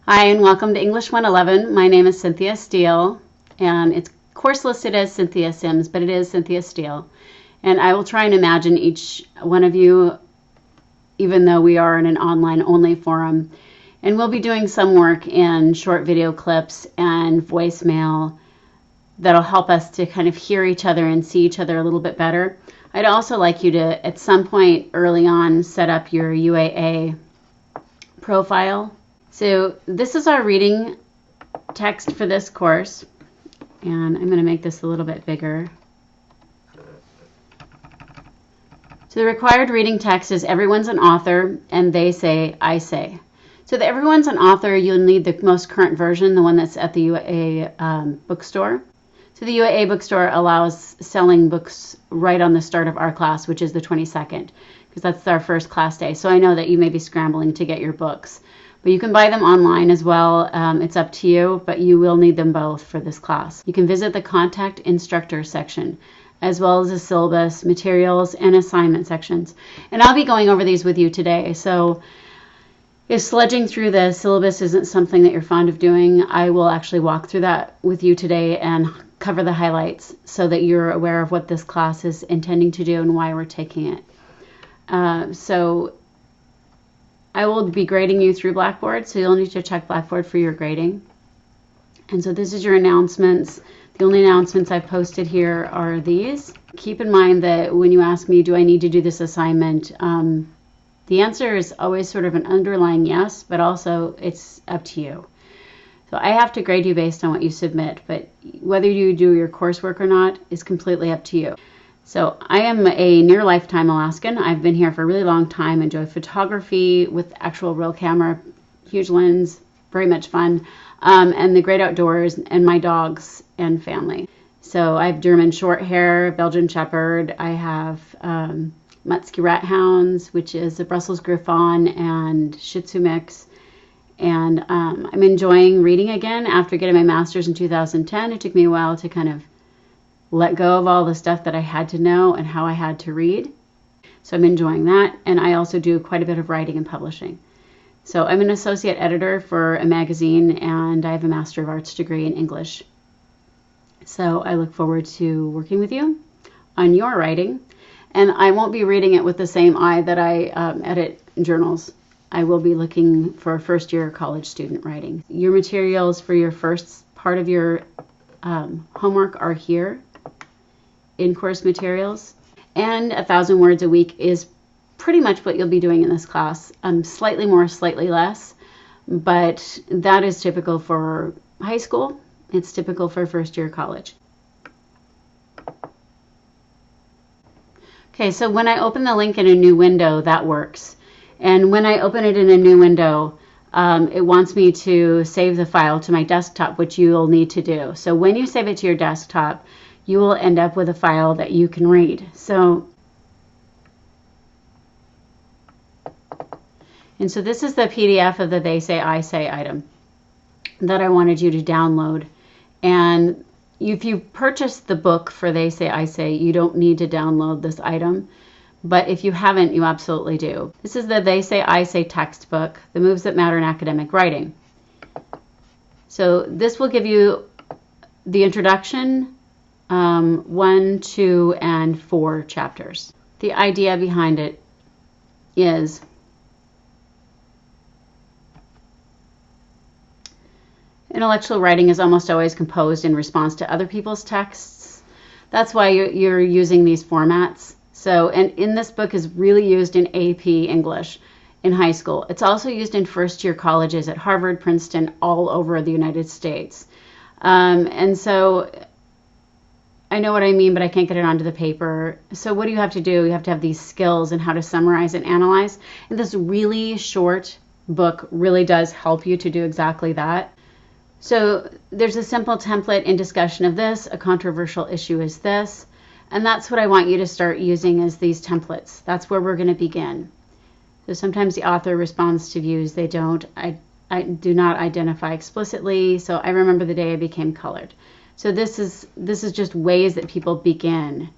Hi, and welcome to English 111. My name is Cynthia Steele, and it's course listed as Cynthia Sims, but it is Cynthia Steele. And I will try and imagine each one of you, even though we are in an online-only forum. And we'll be doing some work in short video clips and voicemail that'll help us to kind of hear each other and see each other a little bit better. I'd also like you to, at some point early on, set up your UAA profile. So this is our reading text for this course, and I'm going to make this a little bit bigger. So the required reading text is everyone's an author, and they say, I say. So the everyone's an author, you'll need the most current version, the one that's at the UAA bookstore. So the UAA bookstore allows selling books right on the start of our class, which is the 22nd, because that's our first class day. So I know that you may be scrambling to get your books. But you can buy them online as well. It's up to you, but you will need them both for this class. You can visit the Contact Instructor section, as well as the syllabus, materials, and assignment sections. And I'll be going over these with you today. So if sledging through the syllabus isn't something that you're fond of doing, I will actually walk through that with you today and cover the highlights so that you're aware of what this class is intending to do and why we're taking it. So I will be grading you through Blackboard, so you'll need to check Blackboard for your grading. And so this is your announcements. The only announcements I've posted here are these. Keep in mind that when you ask me, do I need to do this assignment, the answer is always sort of an underlying yes, but also it's up to you. So I have to grade you based on what you submit, but whether you do your coursework or not is completely up to you. So I am a near lifetime Alaskan. I've been here for a really long time, enjoy photography with actual real camera, huge lens, very much fun, and the great outdoors and my dogs and family. So I have German short hair, Belgian Shepherd. I have Mutzke Rat Hounds, which is a Brussels Griffon and Shih Tzu mix. And I'm enjoying reading again after getting my master's in 2010. It took me a while to kind of let go of all the stuff that I had to know and how I had to read. So I'm enjoying that. And I also do quite a bit of writing and publishing. So I'm an associate editor for a magazine, and I have a Master of Arts degree in English. So I look forward to working with you on your writing. And I won't be reading it with the same eye that I edit journals. I will be looking for first year college student writing. Your materials for your first part of your homework are here in course materials, and 1,000 words a week is pretty much what you'll be doing in this class. Slightly more, slightly less, but that is typical for high school. It's typical for first year college. Okay, so when I open the link in a new window, that works. And when I open it in a new window, it wants me to save the file to my desktop, which you will need to do. So when you save it to your desktop, you will end up with a file that you can read. So this is the PDF of the They Say, I Say item that I wanted you to download. And if you purchase the book for They Say, I Say, you don't need to download this item. But if you haven't, you absolutely do. This is the They Say, I Say textbook, The Moves That Matter in Academic Writing. So this will give you the introduction, 1, 2, and 4 chapters. The idea behind it is intellectual writing is almost always composed in response to other people's texts. That's why you're using these formats. So, and in this book is really used in AP English in high school. It's also used in first year colleges at Harvard, Princeton, all over the United States. And so I know what I mean, but I can't get it onto the paper. So what do you have to do? You have to have these skills and how to summarize and analyze. And this really short book really does help you to do exactly that. So there's a simple template in discussion of this. A controversial issue is this. And that's what I want you to start using as these templates. That's where we're going to begin. So sometimes the author responds to views they don't. I do not identify explicitly. So I remember the day I became colored. So this is just ways that people begin.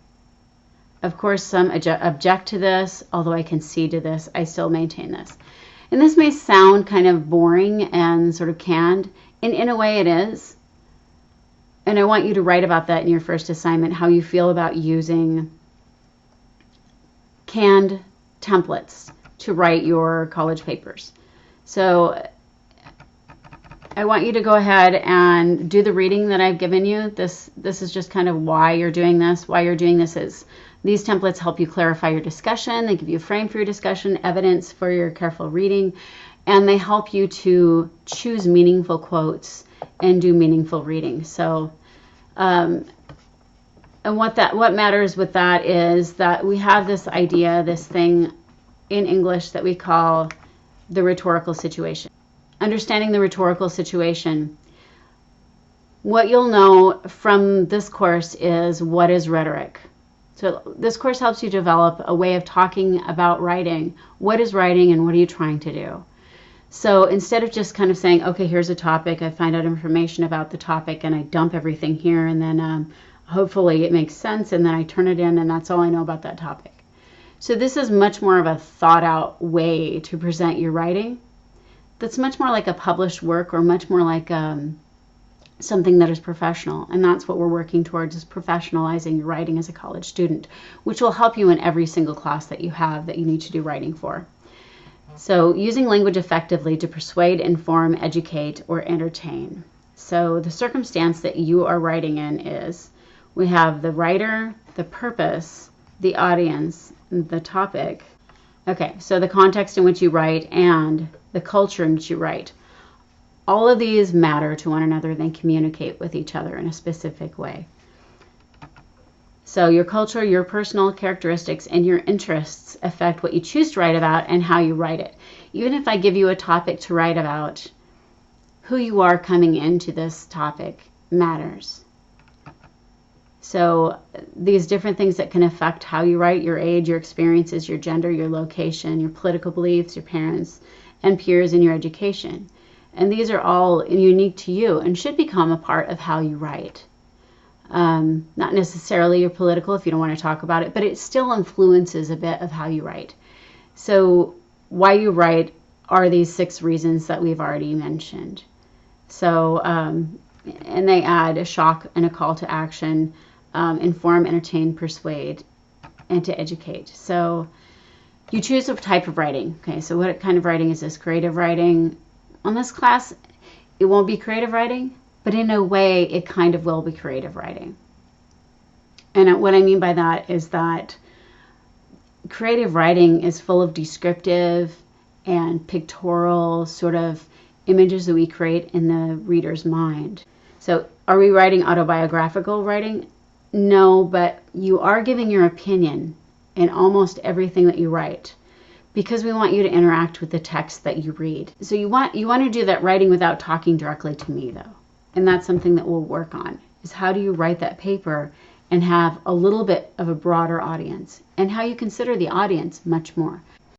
Of course, some object to this, although I concede to this, I still maintain this. And this may sound kind of boring and sort of canned, and in a way it is. And I want you to write about that in your first assignment, how you feel about using canned templates to write your college papers. So I want you to go ahead and do the reading that I've given you. This is just kind of why you're doing this. Why you're doing this is these templates help you clarify your discussion. They give you a frame for your discussion, evidence for your careful reading, and they help you to choose meaningful quotes and do meaningful reading. So, and what matters with that is that we have this idea, this thing in English that we call the rhetorical situation. Understanding the rhetorical situation. What you'll know from this course is what is rhetoric. So this course helps you develop a way of talking about writing. What is writing and what are you trying to do? So instead of just kind of saying, okay, here's a topic, I find out information about the topic and I dump everything here and then hopefully it makes sense and then I turn it in and that's all I know about that topic. So this is much more of a thought out way to present your writing. That's much more like a published work or much more like something that is professional. And that's what we're working towards, is professionalizing your writing as a college student, which will help you in every single class that you have that you need to do writing for. So using language effectively to persuade, inform, educate, or entertain. So the circumstance that you are writing in is, we have the writer, the purpose, the audience, the topic. Okay, so the context in which you write and the culture in which you write. All of these matter to one another. They communicate with each other in a specific way. So your culture, your personal characteristics, and your interests affect what you choose to write about and how you write it. Even if I give you a topic to write about, who you are coming into this topic matters. So these different things that can affect how you write, your age, your experiences, your gender, your location, your political beliefs, your parents and peers, and your education. And these are all unique to you and should become a part of how you write. Not necessarily your political if you don't want to talk about it, but it still influences a bit of how you write. So why you write are these 6 reasons that we've already mentioned. So, and they add a shock and a call to action, inform, entertain, persuade, and to educate. So you choose a type of writing. Okay, so what kind of writing is this? Creative writing. On this class, it won't be creative writing, but in a way, it kind of will be creative writing. And what I mean by that is that creative writing is full of descriptive and pictorial sort of images that we create in the reader's mind. So are we writing autobiographical writing? No, but you are giving your opinion in almost everything that you write, because we want you to interact with the text that you read. So you want to do that writing without talking directly to me, though. And that's something that we'll work on, is how do you write that paper and have a little bit of a broader audience, and how you consider the audience much more.